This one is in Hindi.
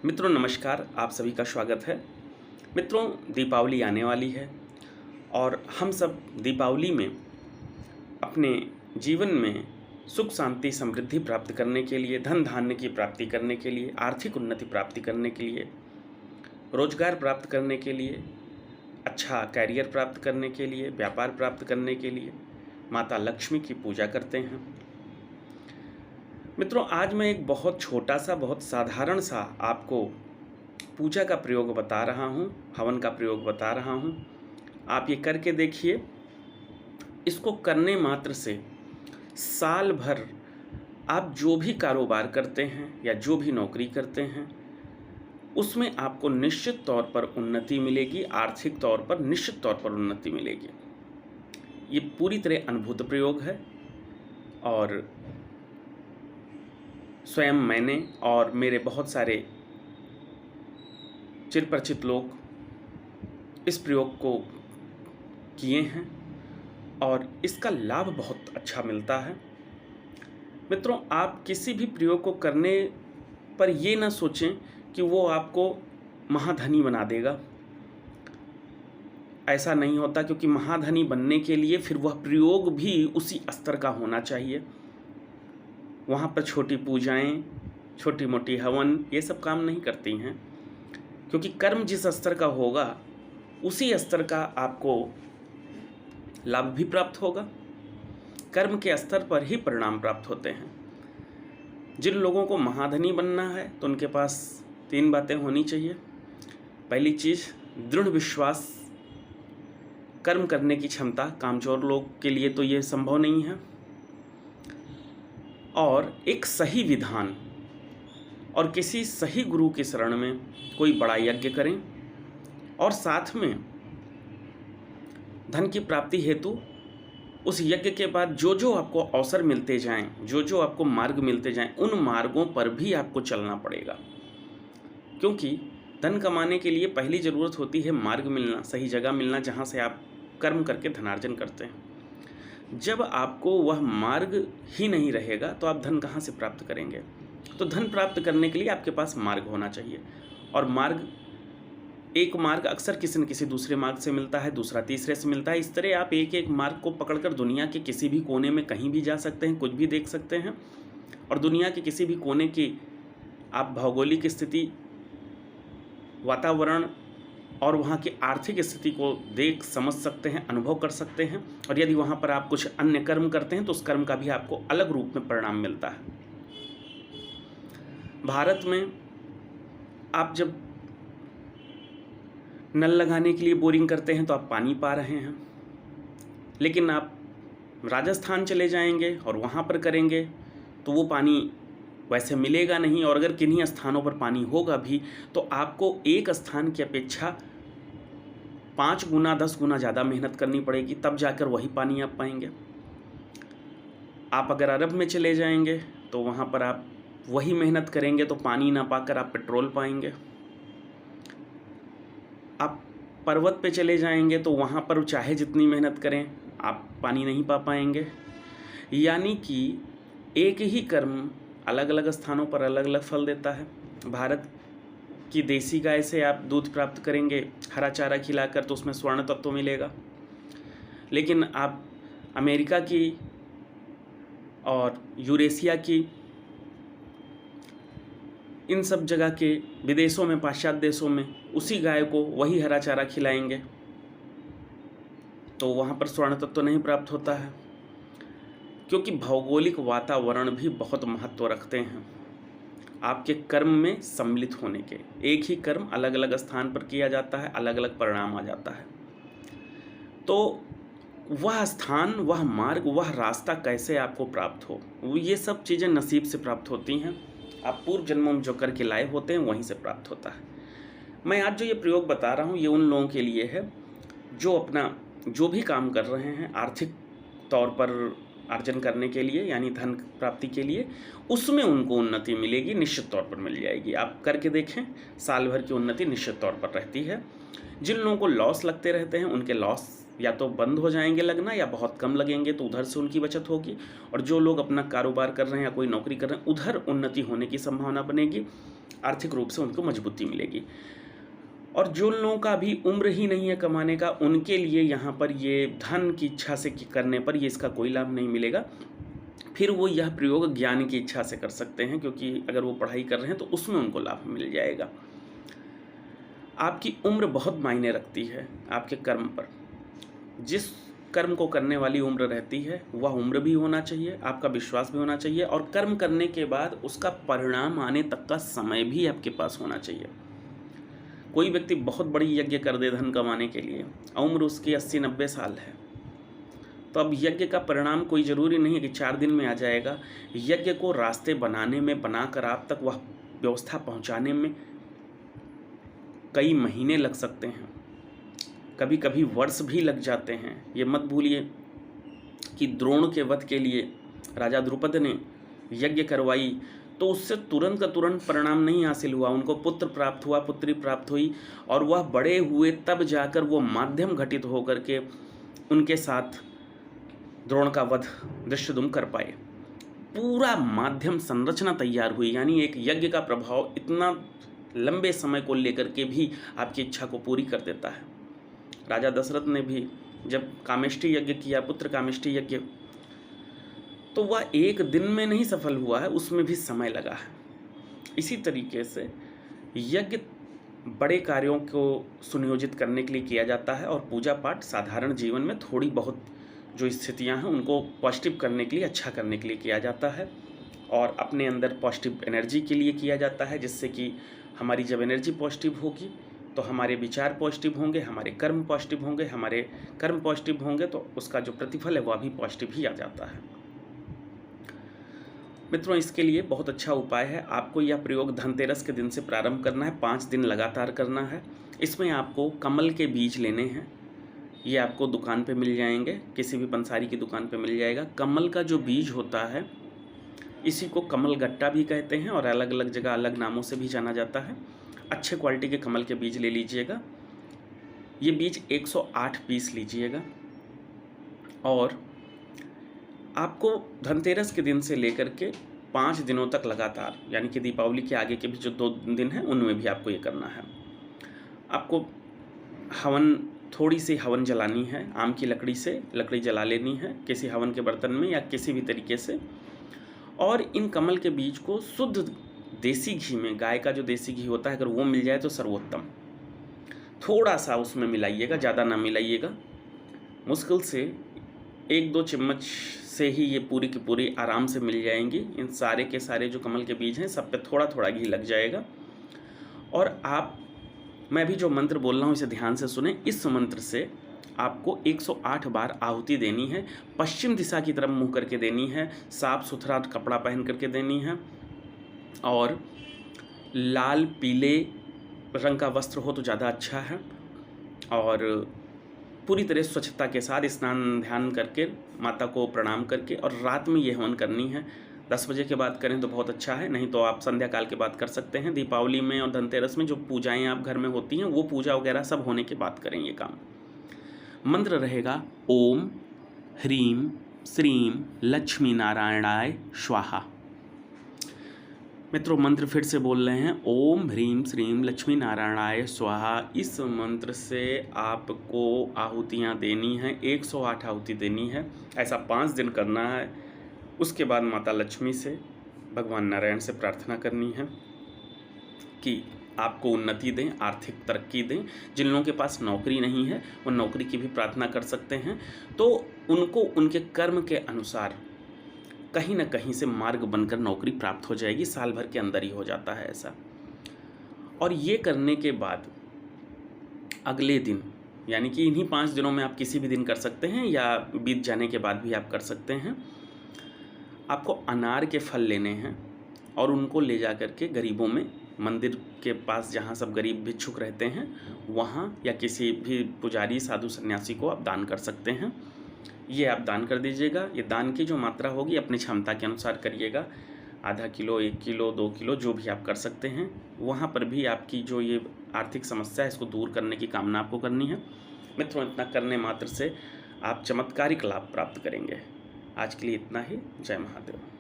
मित्रों नमस्कार, आप सभी का स्वागत है। मित्रों, दीपावली आने वाली है और हम सब दीपावली में अपने जीवन में सुख शांति समृद्धि प्राप्त करने के लिए, धन धान्य की प्राप्ति करने के लिए, आर्थिक उन्नति प्राप्ति करने के लिए, रोजगार प्राप्त करने के लिए, अच्छा कैरियर प्राप्त करने के लिए, व्यापार प्राप्त करने के लिए माता लक्ष्मी की पूजा करते हैं। मित्रों, आज मैं एक बहुत छोटा सा, बहुत साधारण सा आपको पूजा का प्रयोग बता रहा हूँ, हवन का प्रयोग बता रहा हूँ। आप ये करके देखिए। इसको करने मात्र से साल भर आप जो भी कारोबार करते हैं या जो भी नौकरी करते हैं उसमें आपको निश्चित तौर पर उन्नति मिलेगी, आर्थिक तौर पर निश्चित तौर पर उन्नति मिलेगी। ये पूरी तरह अनुभूत प्रयोग है और स्वयं मैंने और मेरे बहुत सारे चिरपरिचित लोग इस प्रयोग को किए हैं और इसका लाभ बहुत अच्छा मिलता है। मित्रों, आप किसी भी प्रयोग को करने पर ये ना सोचें कि वो आपको महाधनी बना देगा। ऐसा नहीं होता, क्योंकि महाधनी बनने के लिए फिर वह प्रयोग भी उसी स्तर का होना चाहिए। वहाँ पर छोटी पूजाएं, छोटी मोटी हवन ये सब काम नहीं करती हैं, क्योंकि कर्म जिस स्तर का होगा उसी स्तर का आपको लाभ भी प्राप्त होगा। कर्म के स्तर पर ही परिणाम प्राप्त होते हैं। जिन लोगों को महाधनी बनना है तो उनके पास 3 बातें होनी चाहिए। पहली चीज़, दृढ़ विश्वास, कर्म करने की क्षमता। कामचोर लोग के लिए तो ये संभव नहीं है। और एक सही विधान और किसी सही गुरु की शरण में कोई बड़ा यज्ञ करें और साथ में धन की प्राप्ति हेतु उस यज्ञ के बाद जो जो आपको अवसर मिलते जाएं, जो जो आपको मार्ग मिलते जाएं, उन मार्गों पर भी आपको चलना पड़ेगा। क्योंकि धन कमाने के लिए पहली ज़रूरत होती है मार्ग मिलना, सही जगह मिलना जहां से आप कर्म करके धनार्जन करते हैं। जब आपको वह मार्ग ही नहीं रहेगा तो आप धन कहाँ से प्राप्त करेंगे। तो धन प्राप्त करने के लिए आपके पास मार्ग होना चाहिए। और एक मार्ग अक्सर किसी न किसी दूसरे मार्ग से मिलता है, दूसरा तीसरे से मिलता है। इस तरह आप एक एक मार्ग को पकड़कर दुनिया के किसी भी कोने में कहीं भी जा सकते हैं, कुछ भी देख सकते हैं। और दुनिया के किसी भी कोने की आप भौगोलिक स्थिति, वातावरण और वहाँ की आर्थिक स्थिति को देख समझ सकते हैं, अनुभव कर सकते हैं। और यदि वहाँ पर आप कुछ अन्य कर्म करते हैं तो उस कर्म का भी आपको अलग रूप में परिणाम मिलता है। भारत में आप जब नल लगाने के लिए बोरिंग करते हैं तो आप पानी पा रहे हैं, लेकिन आप राजस्थान चले जाएंगे और वहाँ पर करेंगे तो वो पानी वैसे मिलेगा नहीं। और अगर किन्हीं स्थानों पर पानी होगा भी तो आपको एक स्थान की अपेक्षा 5 गुना 10 गुना ज़्यादा मेहनत करनी पड़ेगी, तब जाकर वही पानी आप पाएंगे। आप अगर अरब में चले जाएंगे तो वहाँ पर आप वही मेहनत करेंगे तो पानी ना पाकर आप पेट्रोल पाएंगे। आप पर्वत पे चले जाएंगे तो वहाँ पर चाहे जितनी मेहनत करें आप पानी नहीं पा पाएंगे। यानी कि एक ही कर्म अलग अलग स्थानों पर अलग अलग फल देता है। भारत की देसी गाय से आप दूध प्राप्त करेंगे हरा चारा खिलाकर तो उसमें स्वर्ण तत्व मिलेगा, लेकिन आप अमेरिका की और यूरेशिया की, इन सब जगह के विदेशों में, पाश्चात्य देशों में उसी गाय को वही हरा चारा खिलाएंगे तो वहाँ पर स्वर्ण तत्व नहीं प्राप्त होता है। क्योंकि भौगोलिक वातावरण भी बहुत महत्व रखते हैं आपके कर्म में सम्मिलित होने के। एक ही कर्म अलग अलग स्थान पर किया जाता है, अलग अलग परिणाम आ जाता है। तो वह स्थान, वह मार्ग, वह रास्ता कैसे आपको प्राप्त हो, ये सब चीज़ें नसीब से प्राप्त होती हैं। आप पूर्व जन्मों में जो करके लाए होते हैं वहीं से प्राप्त होता है। मैं आज जो ये प्रयोग बता रहा हूँ ये उन लोगों के लिए है जो अपना जो भी काम कर रहे हैं आर्थिक तौर पर अर्जन करने के लिए, यानी धन प्राप्ति के लिए, उसमें उनको उन्नति मिलेगी, निश्चित तौर पर मिल जाएगी। आप करके देखें, साल भर की उन्नति निश्चित तौर पर रहती है। जिन लोगों को लॉस लगते रहते हैं उनके लॉस या तो बंद हो जाएंगे लगना या बहुत कम लगेंगे, तो उधर से उनकी बचत होगी। और जो लोग अपना कारोबार कर रहे हैं या कोई नौकरी कर रहे हैं उधर उन्नति होने की संभावना बनेगी। आर्थिक रूप से उनको मजबूती मिलेगी। और जो लोगों का अभी उम्र ही नहीं है कमाने का, उनके लिए यहाँ पर ये धन की इच्छा से करने पर ये इसका कोई लाभ नहीं मिलेगा। फिर वो यह प्रयोग ज्ञान की इच्छा से कर सकते हैं, क्योंकि अगर वो पढ़ाई कर रहे हैं तो उसमें उनको लाभ मिल जाएगा। आपकी उम्र बहुत मायने रखती है आपके कर्म पर। जिस कर्म को करने वाली उम्र रहती है वह उम्र भी होना चाहिए, आपका विश्वास भी होना चाहिए, और कर्म करने के बाद उसका परिणाम आने तक का समय भी आपके पास होना चाहिए। कोई व्यक्ति बहुत बड़ी यज्ञ कर दे धन कमाने के लिए, उम्र उसकी 80-90 साल है, तो अब यज्ञ का परिणाम कोई ज़रूरी नहीं है कि 4 दिन में आ जाएगा। यज्ञ को रास्ते बनाने में, बनाकर आप तक वह व्यवस्था पहुंचाने में कई महीने लग सकते हैं, कभी कभी वर्ष भी लग जाते हैं। ये मत भूलिए कि द्रोण के वध के लिए राजा द्रुपद ने यज्ञ करवाई, तो उससे तुरंत का तुरंत परिणाम नहीं हासिल हुआ। उनको पुत्र प्राप्त हुआ, पुत्री प्राप्त हुई, और वह बड़े हुए तब जाकर वो माध्यम घटित होकर के उनके साथ द्रोण का वध धृष्टद्युम्न कर पाए। पूरा माध्यम संरचना तैयार हुई, यानी एक यज्ञ का प्रभाव इतना लंबे समय को लेकर के भी आपकी इच्छा को पूरी कर देता है। राजा दशरथ ने भी जब कामेष्टि यज्ञ किया, पुत्र कामेष्टि यज्ञ, तो वह एक दिन में नहीं सफल हुआ है, उसमें भी समय लगा है। इसी तरीके से यज्ञ बड़े कार्यों को सुनियोजित करने के लिए किया जाता है, और पूजा पाठ साधारण जीवन में थोड़ी बहुत जो स्थितियां हैं उनको पॉजिटिव करने के लिए, अच्छा करने के लिए किया जाता है, और अपने अंदर पॉजिटिव एनर्जी के लिए किया जाता है, जिससे कि हमारी जब एनर्जी पॉजिटिव होगी तो हमारे विचार पॉजिटिव होंगे, हमारे कर्म पॉजिटिव होंगे, हमारे कर्म पॉजिटिव होंगे तो उसका जो प्रतिफल है वह भी पॉजिटिव ही आ जाता है। मित्रों, इसके लिए बहुत अच्छा उपाय है। आपको यह प्रयोग धनतेरस के दिन से प्रारंभ करना है, 5 दिन लगातार करना है। इसमें आपको कमल के बीज लेने हैं, ये आपको दुकान पे मिल जाएंगे, किसी भी पंसारी की दुकान पे मिल जाएगा। कमल का जो बीज होता है इसी को कमल गट्टा भी कहते हैं, और अलग अलग जगह अलग नामों से भी जाना जाता है। अच्छे क्वालिटी के कमल के बीज ले लीजिएगा। ये बीज 108 पीस लीजिएगा, और आपको धनतेरस के दिन से लेकर के 5 दिनों तक लगातार, यानी कि दीपावली के आगे के भी जो 2 दिन हैं उनमें भी आपको ये करना है। आपको थोड़ी सी हवन जलानी है, आम की लकड़ी से लकड़ी जला लेनी है किसी हवन के बर्तन में या किसी भी तरीके से, और इन कमल के बीज को शुद्ध देसी घी में, गाय का जो देसी घी होता है अगर वो मिल जाए तो सर्वोत्तम, थोड़ा सा उसमें मिलाइएगा, ज़्यादा ना मिलाइएगा। मुश्किल से 1-2 चम्मच से ही ये पूरी की पूरी आराम से मिल जाएंगी। इन सारे के सारे जो कमल के बीज हैं सब पे थोड़ा थोड़ा घी लग जाएगा। और मैं भी जो मंत्र बोल रहा हूँ इसे ध्यान से सुने। इस मंत्र से आपको 108 बार आहुति देनी है, पश्चिम दिशा की तरफ मुँह करके देनी है, साफ सुथरा कपड़ा पहन करके देनी है, और लाल पीले रंग का वस्त्र हो तो ज़्यादा अच्छा है, और पूरी तरह स्वच्छता के साथ स्नान ध्यान करके माता को प्रणाम करके, और रात में ये हवन करनी है। 10 बजे के बाद करें तो बहुत अच्छा है, नहीं तो आप संध्या काल के बाद कर सकते हैं। दीपावली में और धनतेरस में जो पूजाएं आप घर में होती हैं वो पूजा वगैरह सब होने के बाद करें ये काम। मंत्र रहेगा ओम ह्रीम श्रीम लक्ष्मी नारायणाय स्वाहा। मित्रों, मंत्र फिर से बोल रहे हैं, ओम ह्रीम श्रीम लक्ष्मी नारायणाय स्वाहा। इस मंत्र से आपको आहुतियाँ देनी हैं, 108 आहुति देनी है। ऐसा 5 दिन करना है। उसके बाद माता लक्ष्मी से, भगवान नारायण से प्रार्थना करनी है कि आपको उन्नति दें, आर्थिक तरक्की दें। जिन लोगों के पास नौकरी नहीं है वो नौकरी की भी प्रार्थना कर सकते हैं, तो उनको उनके कर्म के अनुसार कहीं ना कहीं से मार्ग बनकर नौकरी प्राप्त हो जाएगी। साल भर के अंदर ही हो जाता है ऐसा। और ये करने के बाद अगले दिन, यानी कि इन्हीं 5 दिनों में आप किसी भी दिन कर सकते हैं या बीत जाने के बाद भी आप कर सकते हैं, आपको अनार के फल लेने हैं और उनको ले जा कर के गरीबों में, मंदिर के पास जहाँ सब गरीब भिक्षुक रहते हैं वहाँ, या किसी भी पुजारी साधु सन्यासी को आप दान कर सकते हैं। ये आप दान कर दीजिएगा। ये दान की जो मात्रा होगी अपनी क्षमता के अनुसार करिएगा, आधा किलो, 1 किलो, 2 किलो, जो भी आप कर सकते हैं। वहाँ पर भी आपकी जो ये आर्थिक समस्या है इसको दूर करने की कामना आपको करनी है। मित्रों, इतना करने मात्र से आप चमत्कारिक लाभ प्राप्त करेंगे। आज के लिए इतना ही। जय महादेव।